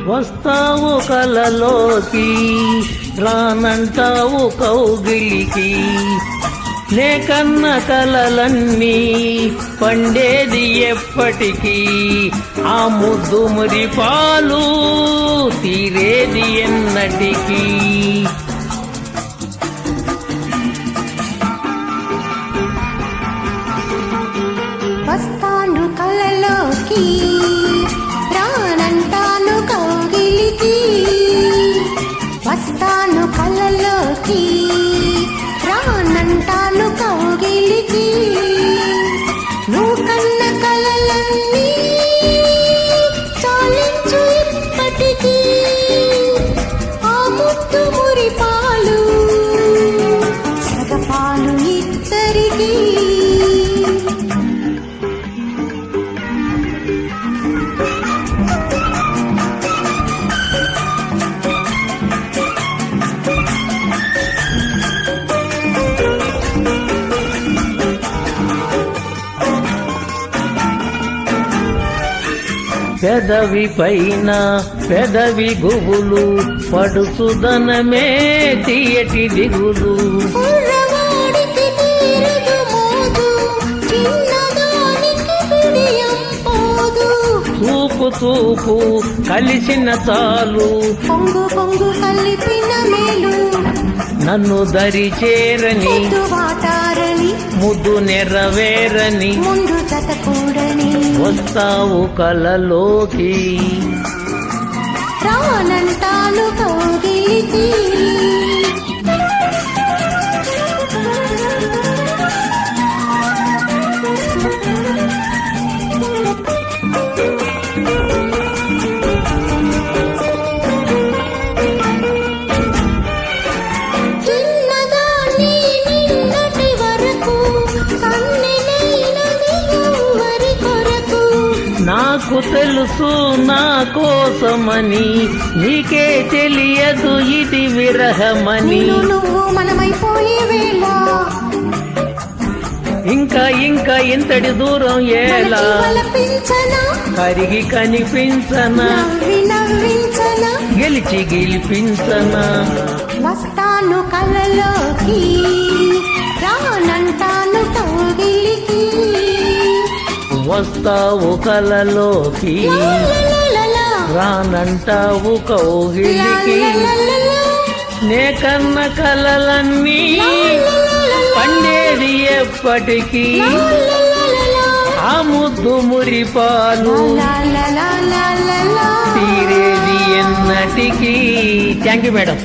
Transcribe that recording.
వస్తావు కలలోకి, రానంటావు కౌగిలికి, నే కన్న కలలన్నీ పండేది ఎప్పటికీ, ఆ ముద్దు మురి పాలు తీరేది ఎన్నటికీ. వస్తాను కలలోకి, రానంటాను కౌగిలికి, వస్తాను కలలోకి, రానంటాను కౌగిలికి, నువ్వు కన్న కలలన్నీ చాలించు ఇప్పటికీ, ఆ ముద్దు మురి పాలు సగపాలు ఇద్దరికీ. పెదవి పైన పెదవి గుబులు, పడుసుదనమే తీయటి దిగులు. చూపు చూపు కలిసిన చాలు, పొంగు పొంగు కలిపిన మేలు, నన్ను దరి చేరని ముద్దు నెరవేరని, ముందు జత కూడని, వస్తావు కలలోకి, రానంటాను కౌగిలికి. నాకు తెలుసు నా కోసమని, నీకే తెలియదు ఇది విరహమని. నువ్వు మనమైపోయే వేళ, ఇంకా ఇంకా ఇంతటి దూరం ఎలా, కరిగి కనిపించనా, గెలిచి గెలిపించనా. వస్తాను కలలోకి, రానంటాను కౌగిలికి, వస్తావు కలలోకి, రానంటావు కౌగిలికి, నే కన్న కలలన్నీ పండేది ఎప్పటికీ, ఆ ముద్దు మురి పాలు తీరేది ఎన్నటికీ. Thank you madam.